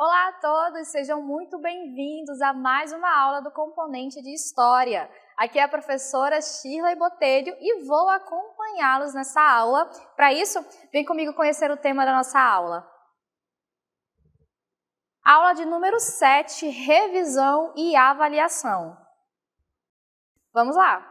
Olá a todos, sejam muito bem-vindos a mais uma aula do componente de História. Aqui é a professora Shirley Botelho e vou acompanhá-los nessa aula. Para isso, vem comigo conhecer o tema da nossa aula. Aula de número 7, revisão e avaliação. Vamos lá!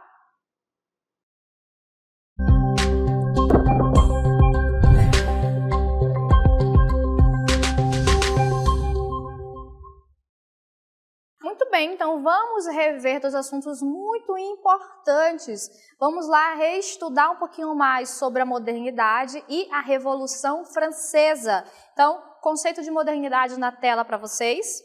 Muito bem, então vamos rever dois assuntos muito importantes. Vamos lá reestudar um pouquinho mais sobre a modernidade e a Revolução Francesa. Então, conceito de modernidade na tela para vocês.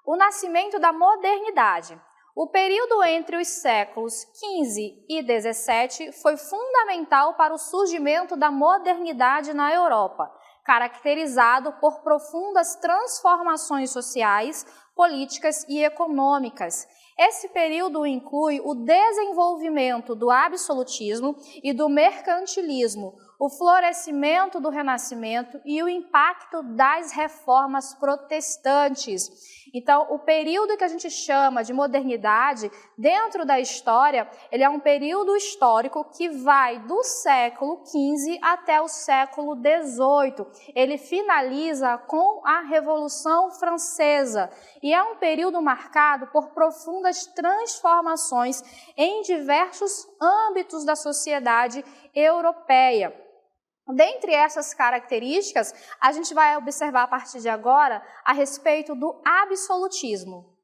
O nascimento da modernidade. O período entre os séculos XV e XVII foi fundamental para o surgimento da modernidade na Europa, caracterizado por profundas transformações sociais, políticas e econômicas. Esse período inclui o desenvolvimento do absolutismo e do mercantilismo, o florescimento do Renascimento e o impacto das reformas protestantes. Então, o período que a gente chama de modernidade, dentro da história, ele é um período histórico que vai do século XV até o século XVIII. Ele finaliza com a Revolução Francesa e é um período marcado por profundas transformações em diversos âmbitos da sociedade europeia. Dentre essas características, a gente vai observar a partir de agora a respeito do absolutismo.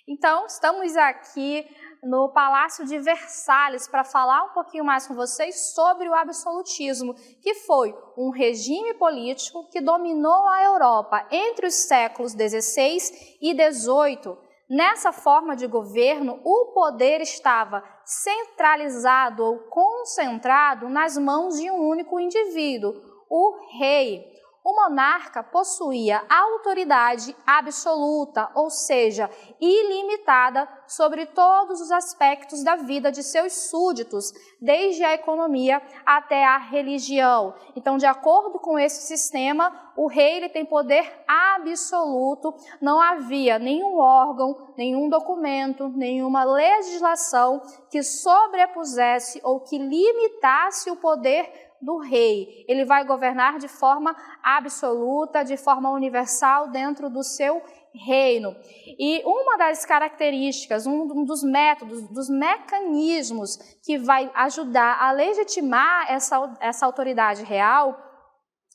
Então, estamos aqui no Palácio de Versalhes para falar um pouquinho mais com vocês sobre o absolutismo, que foi um regime político que dominou a Europa entre os séculos XVI e XVIII. Nessa forma de governo, o poder estava centralizado ou concentrado nas mãos de um único indivíduo, o rei. O monarca possuía autoridade absoluta, ou seja, ilimitada sobre todos os aspectos da vida de seus súditos, desde a economia até a religião. Então, de acordo com esse sistema, o rei ele tem poder absoluto, não havia nenhum órgão, nenhum documento, nenhuma legislação que sobrepusesse ou que limitasse o poder do rei. Ele vai governar de forma absoluta, de forma universal dentro do seu reino. E uma das características, um dos métodos, dos mecanismos que vai ajudar a legitimar essa autoridade real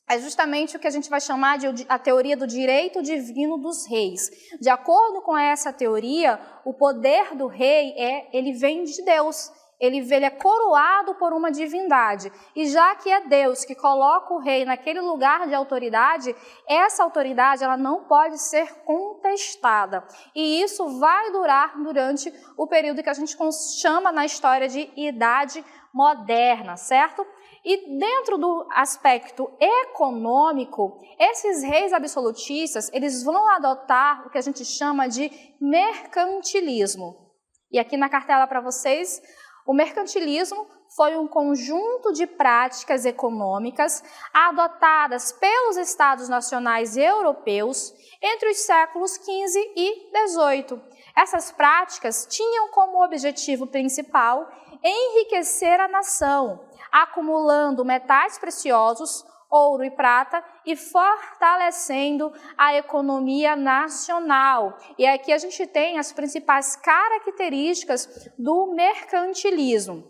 é justamente o que a gente vai chamar de a teoria do direito divino dos reis. De acordo com essa teoria, o poder do rei ele vem de Deus. Ele é coroado por uma divindade. E já que é Deus que coloca o rei naquele lugar de autoridade, essa autoridade ela não pode ser contestada. E isso vai durar durante o período que a gente chama na história de Idade Moderna, certo? E dentro do aspecto econômico, esses reis absolutistas, eles vão adotar o que a gente chama de mercantilismo. E aqui na cartela para vocês, o mercantilismo foi um conjunto de práticas econômicas adotadas pelos Estados nacionais europeus entre os séculos XV e XVIII. Essas práticas tinham como objetivo principal enriquecer a nação, acumulando metais preciosos, ouro e prata, e fortalecendo a economia nacional. E aqui a gente tem as principais características do mercantilismo.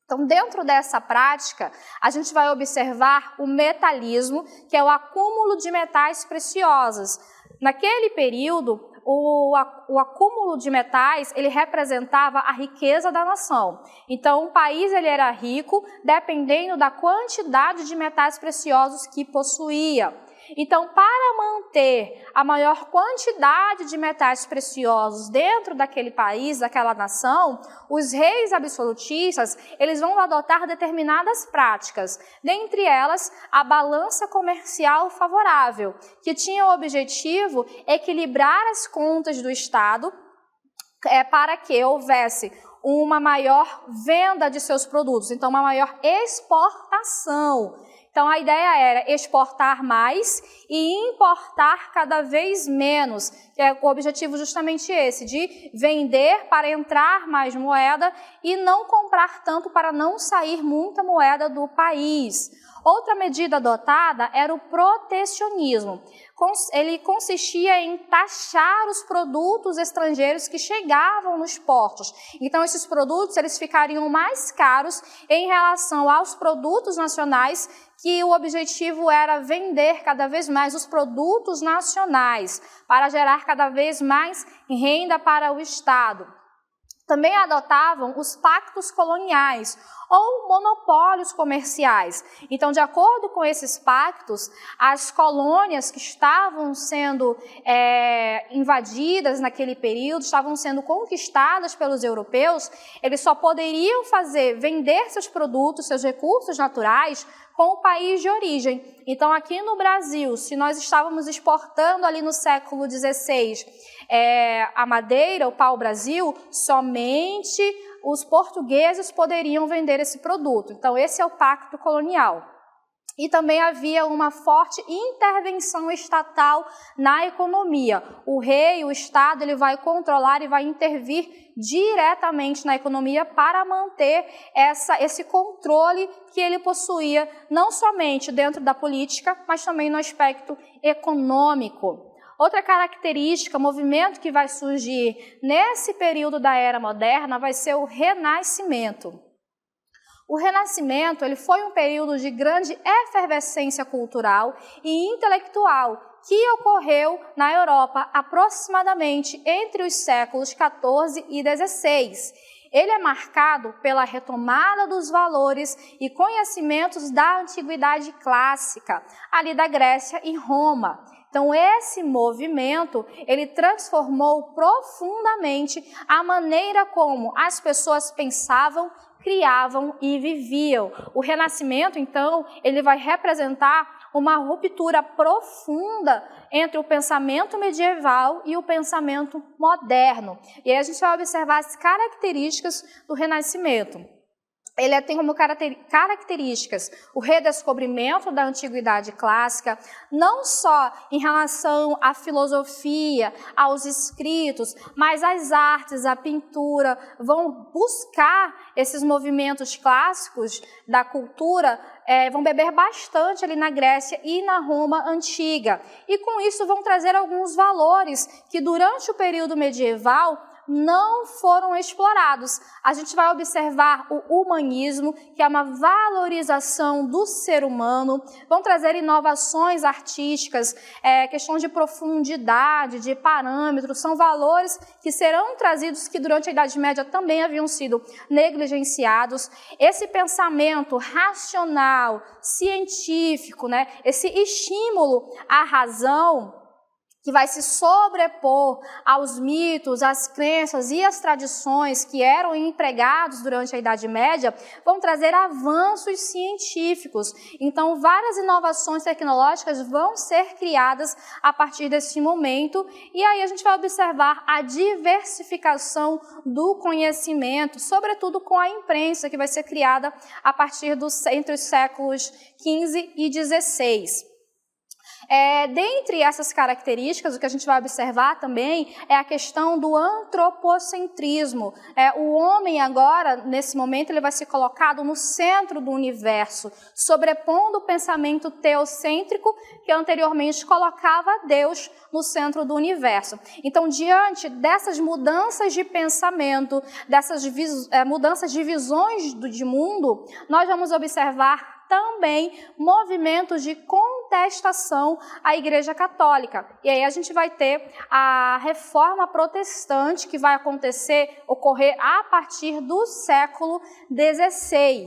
Então, dentro dessa prática, a gente vai observar o metalismo, que é o acúmulo de metais preciosos. Naquele período, o acúmulo de metais, ele representava a riqueza da nação. Então, o país ele era rico dependendo da quantidade de metais preciosos que possuía. Então, para manter a maior quantidade de metais preciosos dentro daquele país, daquela nação, os reis absolutistas, eles vão adotar determinadas práticas, dentre elas a balança comercial favorável, que tinha o objetivo equilibrar as contas do Estado para que houvesse uma maior venda de seus produtos, então uma maior exportação. Então, a ideia era exportar mais e importar cada vez menos, que é o objetivo justamente esse, de vender para entrar mais moeda e não comprar tanto para não sair muita moeda do país. Outra medida adotada era o protecionismo. Ele consistia em taxar os produtos estrangeiros que chegavam nos portos. Então, esses produtos eles ficariam mais caros em relação aos produtos nacionais, que o objetivo era vender cada vez mais os produtos nacionais, para gerar cada vez mais renda para o Estado. Também adotavam os pactos coloniais ou monopólios comerciais. Então, de acordo com esses pactos, as colônias que estavam sendo invadidas naquele período, estavam sendo conquistadas pelos europeus, eles só poderiam vender seus produtos, seus recursos naturais, com o país de origem. Então, aqui no Brasil, se nós estávamos exportando ali no século XVI a madeira, o pau-brasil, somente os portugueses poderiam vender esse produto. Então, esse é o pacto colonial. E também havia uma forte intervenção estatal na economia. O rei, o Estado, ele vai controlar e vai intervir diretamente na economia para manter esse controle que ele possuía, não somente dentro da política, mas também no aspecto econômico. Outra característica, movimento que vai surgir nesse período da Era Moderna vai ser o Renascimento. O Renascimento ele foi um período de grande efervescência cultural e intelectual que ocorreu na Europa aproximadamente entre os séculos XIV e XVI. Ele é marcado pela retomada dos valores e conhecimentos da antiguidade clássica, ali da Grécia e Roma. Então, esse movimento, ele transformou profundamente a maneira como as pessoas pensavam, criavam e viviam. O Renascimento, então, ele vai representar uma ruptura profunda entre o pensamento medieval e o pensamento moderno. E aí a gente vai observar as características do Renascimento. Ele tem como características o redescobrimento da antiguidade clássica, não só em relação à filosofia, aos escritos, mas as artes, a pintura, vão buscar esses movimentos clássicos da cultura, vão beber bastante ali na Grécia e na Roma antiga. E com isso vão trazer alguns valores que durante o período medieval não foram explorados. A gente vai observar o humanismo, que é uma valorização do ser humano, vão trazer inovações artísticas, questão de profundidade, de parâmetros, são valores que serão trazidos que durante a Idade Média também haviam sido negligenciados. Esse pensamento racional, científico, né, esse estímulo à razão, que vai se sobrepor aos mitos, às crenças e às tradições que eram empregados durante a Idade Média, vão trazer avanços científicos. Então, várias inovações tecnológicas vão ser criadas a partir desse momento, e aí a gente vai observar a diversificação do conhecimento, sobretudo com a imprensa, que vai ser criada a partir entre os séculos XV e XVI. Dentre essas características, o que a gente vai observar também é a questão do antropocentrismo. O homem agora, nesse momento, ele vai ser colocado no centro do universo, sobrepondo o pensamento teocêntrico que anteriormente colocava Deus no centro do universo. Então, diante dessas mudanças de pensamento, dessas mudanças de visões de mundo, nós vamos observar também movimentos de contestação à Igreja Católica. E aí a gente vai ter a Reforma Protestante, que vai ocorrer a partir do século XVI.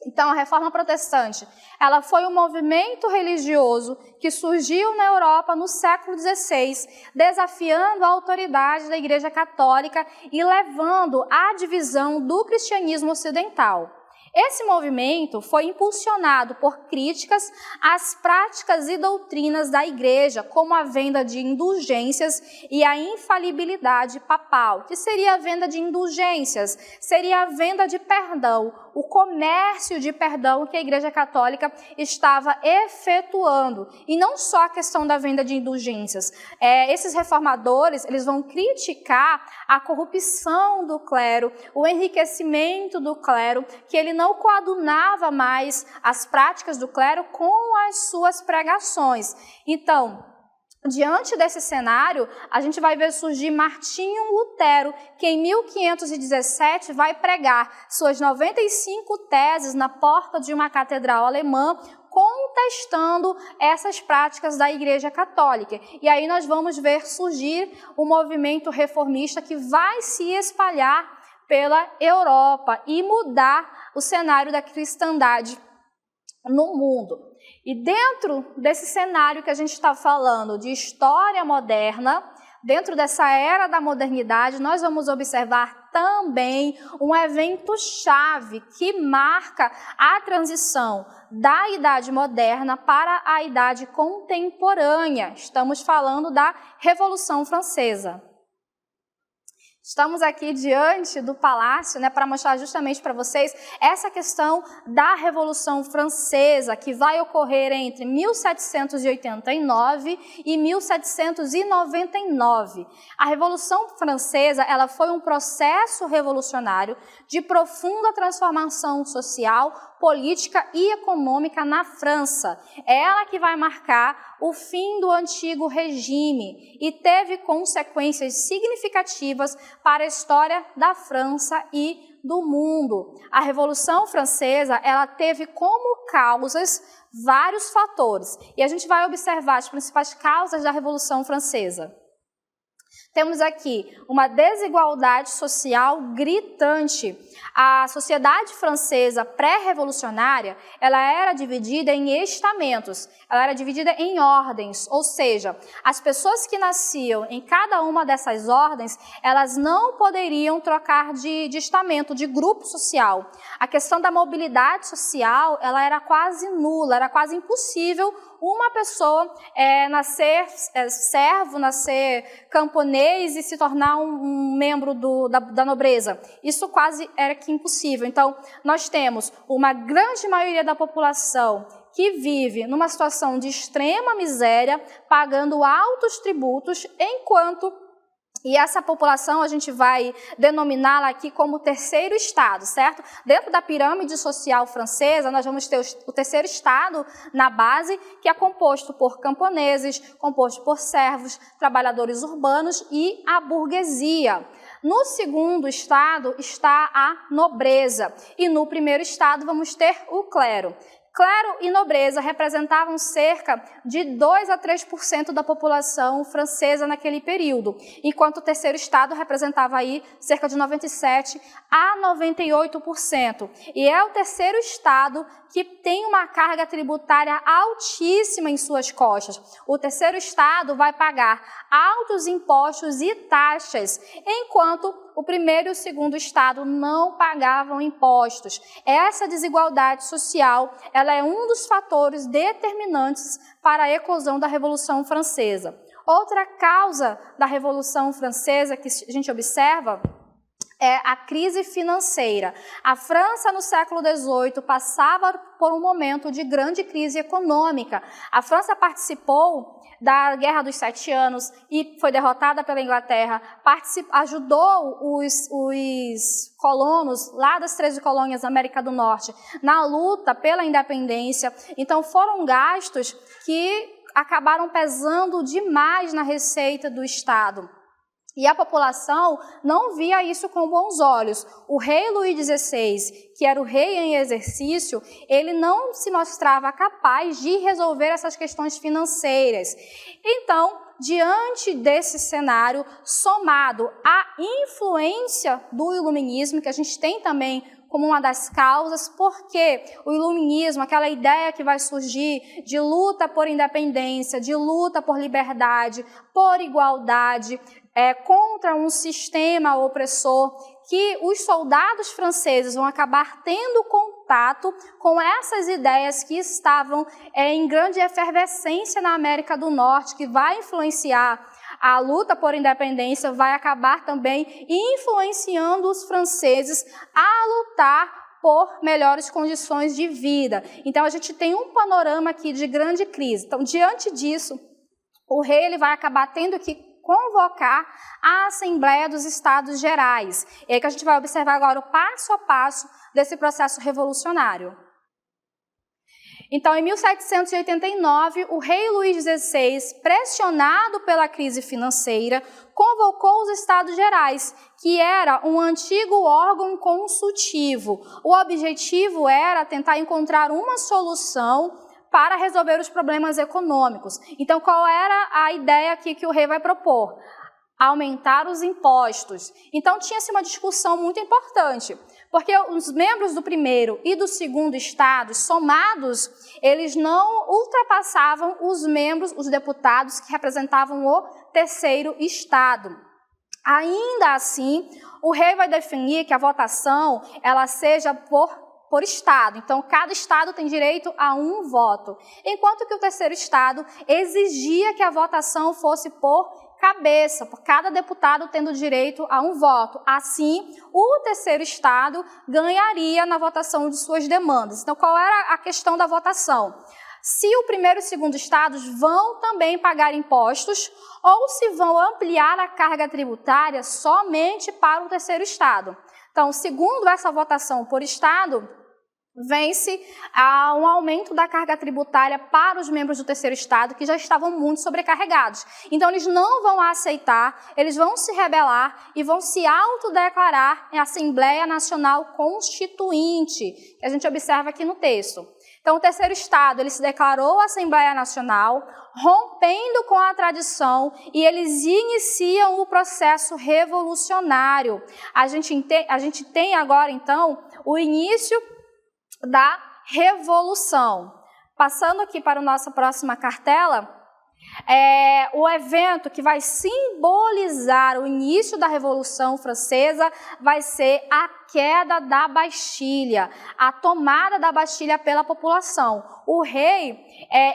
Então, a Reforma Protestante, ela foi um movimento religioso que surgiu na Europa no século XVI, desafiando a autoridade da Igreja Católica e levando à divisão do cristianismo ocidental. Esse movimento foi impulsionado por críticas às práticas e doutrinas da Igreja, como a venda de indulgências e a infalibilidade papal. O que seria a venda de indulgências? Seria a venda de perdão. o comércio de perdão que a Igreja Católica estava efetuando. E não só a questão da venda de indulgências. Esses reformadores, eles vão criticar a corrupção do clero, o enriquecimento do clero, que ele não coadunava mais as práticas do clero com as suas pregações. Então, diante desse cenário, a gente vai ver surgir Martinho Lutero, que em 1517 vai pregar suas 95 teses na porta de uma catedral alemã, contestando essas práticas da Igreja Católica. E aí nós vamos ver surgir o movimento reformista que vai se espalhar pela Europa e mudar o cenário da cristandade no mundo. E dentro desse cenário que a gente está falando de história moderna, dentro dessa era da modernidade, nós vamos observar também um evento-chave que marca a transição da Idade Moderna para a Idade Contemporânea. Estamos falando da Revolução Francesa. Estamos aqui diante do palácio, para mostrar justamente para vocês essa questão da Revolução Francesa, que vai ocorrer entre 1789 e 1799. A Revolução Francesa, ela foi um processo revolucionário de profunda transformação social, política e econômica na França. É ela que vai marcar o fim do antigo regime e teve consequências significativas para a história da França e do mundo. A Revolução Francesa, ela teve como causas vários fatores. E a gente vai observar as principais causas da Revolução Francesa. Temos aqui uma desigualdade social gritante. A sociedade francesa pré-revolucionária, ela era dividida em estamentos, ela era dividida em ordens, ou seja, as pessoas que nasciam em cada uma dessas ordens, elas não poderiam trocar de estamento, de grupo social. A questão da mobilidade social, ela era quase nula, era quase impossível uma pessoa nascer servo, nascer camponês e se tornar um membro da nobreza. Isso quase era que impossível. Então, nós temos uma grande maioria da população que vive numa situação de extrema miséria, pagando altos tributos, e essa população a gente vai denominá-la aqui como terceiro estado, certo? Dentro da pirâmide social francesa, nós vamos ter o terceiro estado na base, que é composto por camponeses, composto por servos, trabalhadores urbanos e a burguesia. No segundo estado está a nobreza e no primeiro estado vamos ter o clero. Clero e nobreza representavam cerca de 2 a 3% da população francesa naquele período, enquanto o terceiro estado representava aí cerca de 97 a 98%. E é o terceiro estado que tem uma carga tributária altíssima em suas costas. O terceiro estado vai pagar altos impostos e taxas, enquanto o primeiro e o segundo estado não pagavam impostos. Essa desigualdade social, ela é um dos fatores determinantes para a eclosão da Revolução Francesa. Outra causa da Revolução Francesa que a gente observa é a crise financeira. A França, no século XVIII, passava por um momento de grande crise econômica. A França participou da Guerra dos 7 Anos e foi derrotada pela Inglaterra, ajudou os colonos lá das 13 colônias da América do Norte na luta pela independência. Então foram gastos que acabaram pesando demais na receita do Estado. E a população não via isso com bons olhos. O rei Luís XVI, que era o rei em exercício, ele não se mostrava capaz de resolver essas questões financeiras. Então, diante desse cenário, somado à influência do iluminismo, que a gente tem também como uma das causas, porque o iluminismo, aquela ideia que vai surgir de luta por independência, de luta por liberdade, por igualdade, contra um sistema opressor, que os soldados franceses vão acabar tendo contato com essas ideias que estavam em grande efervescência na América do Norte, que vai influenciar a luta por independência, vai acabar também influenciando os franceses a lutar por melhores condições de vida. Então, a gente tem um panorama aqui de grande crise. Então, diante disso, o rei ele vai acabar tendo que convocar a Assembleia dos Estados Gerais. E aí que a gente vai observar agora o passo a passo desse processo revolucionário. Então, em 1789, o rei Luís XVI, pressionado pela crise financeira, convocou os Estados Gerais, que era um antigo órgão consultivo. O objetivo era tentar encontrar uma solução para resolver os problemas econômicos. Então, qual era a ideia aqui que o rei vai propor? Aumentar os impostos. Então, tinha-se uma discussão muito importante, porque os membros do primeiro e do segundo estados, somados, eles não ultrapassavam os deputados que representavam o terceiro estado. Ainda assim, o rei vai definir que a votação ela seja por estado. Então, cada estado tem direito a um voto, enquanto que o terceiro estado exigia que a votação fosse por cabeça, por cada deputado tendo direito a um voto. Assim, o terceiro estado ganharia na votação de suas demandas. Então, qual era a questão da votação? Se o primeiro e o segundo estados vão também pagar impostos ou se vão ampliar a carga tributária somente para o terceiro estado. Então, segundo essa votação por estado, vence um aumento da carga tributária para os membros do terceiro estado que já estavam muito sobrecarregados. Então, eles não vão aceitar, eles vão se rebelar e vão se autodeclarar em Assembleia Nacional Constituinte, que a gente observa aqui no texto. Então, o terceiro estado ele se declarou Assembleia Nacional, rompendo com a tradição, e eles iniciam o processo revolucionário. A gente tem agora, então, o início da Revolução. Passando aqui para a nossa próxima cartela, o evento que vai simbolizar o início da Revolução Francesa vai ser a queda da Bastilha, a tomada da Bastilha pela população. O rei,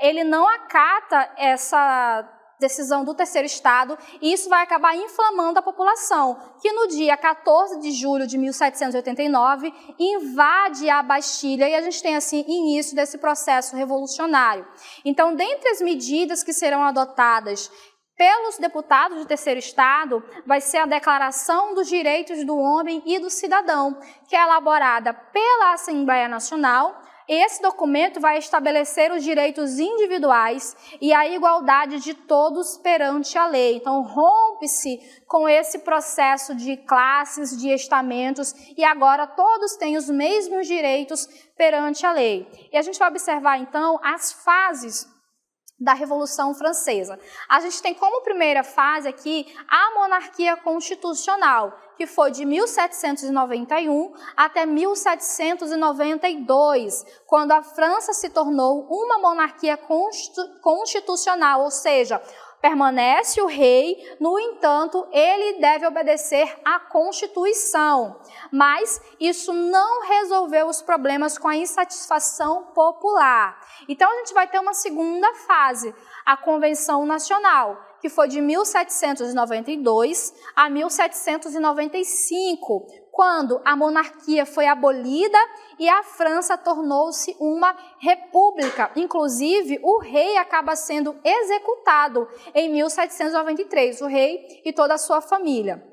ele não acata essa decisão do terceiro estado, e isso vai acabar inflamando a população, que no dia 14 de julho de 1789 invade a Bastilha, e a gente tem assim início desse processo revolucionário. Então, dentre as medidas que serão adotadas pelos deputados do terceiro estado, vai ser a Declaração dos Direitos do Homem e do Cidadão, que é elaborada pela Assembleia Nacional. Esse documento vai estabelecer os direitos individuais e a igualdade de todos perante a lei. Então, rompe-se com esse processo de classes, de estamentos, e agora todos têm os mesmos direitos perante a lei. E a gente vai observar, então, as fases da Revolução Francesa. A gente tem como primeira fase aqui a monarquia constitucional, que foi de 1791 até 1792, quando a França se tornou uma monarquia constitucional, ou seja, permanece o rei, no entanto, ele deve obedecer à Constituição. Mas isso não resolveu os problemas com a insatisfação popular. Então, a gente vai ter uma segunda fase, a Convenção Nacional, que foi de 1792 a 1795, quando a monarquia foi abolida e a França tornou-se uma república. Inclusive, o rei acaba sendo executado em 1793, o rei e toda a sua família.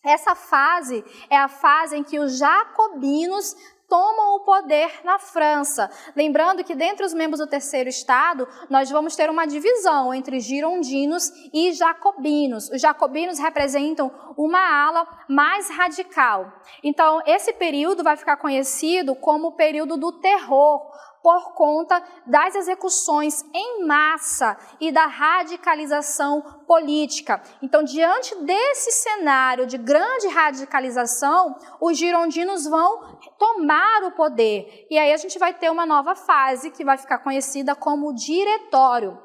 Essa fase é a fase em que os jacobinos tomam o poder na França. Lembrando que dentre os membros do terceiro estado, nós vamos ter uma divisão entre girondinos e jacobinos. Os jacobinos representam uma ala mais radical. Então, esse período vai ficar conhecido como o período do terror, por conta das execuções em massa e da radicalização política. Então, diante desse cenário de grande radicalização, os girondinos vão tomar o poder. E aí a gente vai ter uma nova fase que vai ficar conhecida como diretório.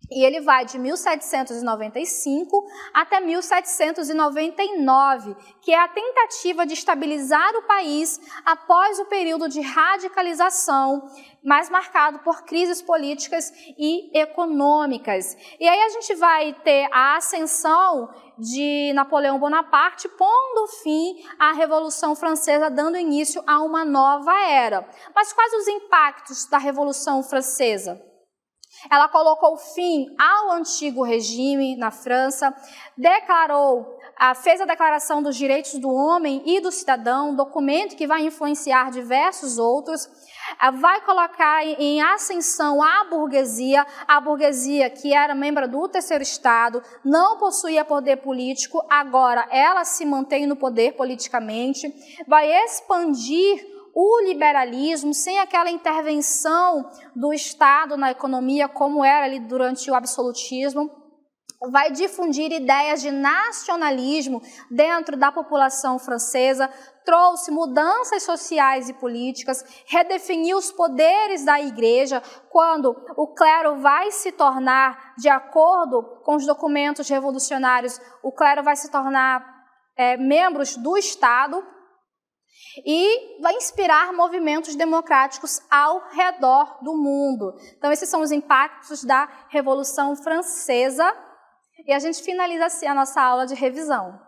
E ele vai de 1795 até 1799, que é a tentativa de estabilizar o país após o período de radicalização, mais marcado por crises políticas e econômicas. E aí a gente vai ter a ascensão de Napoleão Bonaparte, pondo fim à Revolução Francesa, dando início a uma nova era. Mas quais os impactos da Revolução Francesa? Ela colocou fim ao antigo regime na França, fez a Declaração dos Direitos do Homem e do Cidadão, documento que vai influenciar diversos outros, vai colocar em ascensão a burguesia que era membro do Terceiro Estado, não possuía poder político, agora ela se mantém no poder politicamente, vai expandir o liberalismo, sem aquela intervenção do Estado na economia, como era ali durante o absolutismo, vai difundir ideias de nacionalismo dentro da população francesa, trouxe mudanças sociais e políticas, redefiniu os poderes da igreja, quando o clero vai se tornar, de acordo com os documentos revolucionários, o clero vai se tornar membros do Estado, e vai inspirar movimentos democráticos ao redor do mundo. Então, esses são os impactos da Revolução Francesa. E a gente finaliza assim a nossa aula de revisão.